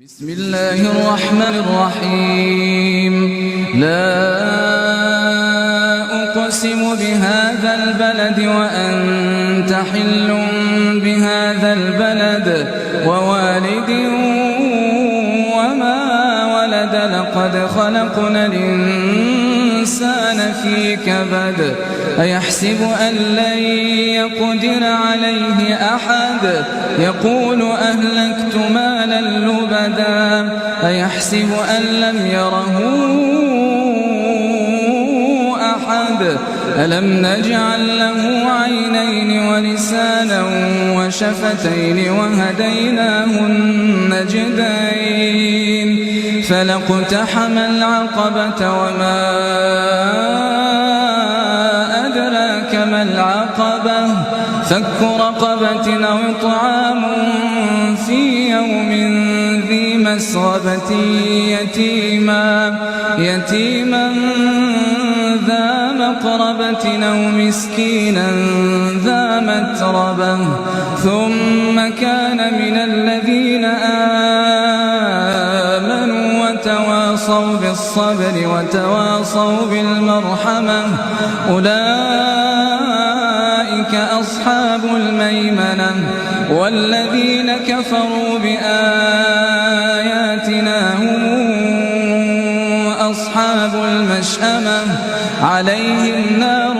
بسم الله الرحمن الرحيم لا أقسم بهذا البلد وأنت حل بهذا البلد ووالد وما ولد لقد خلقنا الإنسان في كبد أيحسب أن لن يقدر عليه أحد يقول أهلكت مالا لبدا أيحسب أن لم يره أحد ألم نجعل له عينين ولسانا وشفتين وهديناه النجدين فلاقتحم العقبة وما أدراك ما العقبة فك رقبة أو إطعام في يوم ذي مسغبة يتيما ذا مقربة أو مسكينا ذا متربة ثم كان من الذين آمنوا وتواصوا بالصبر وتواصوا بالمرحمة أولئك أصحاب الميمنة والذين كفروا بآياتنا هم أصحاب المشأمة عليهم نار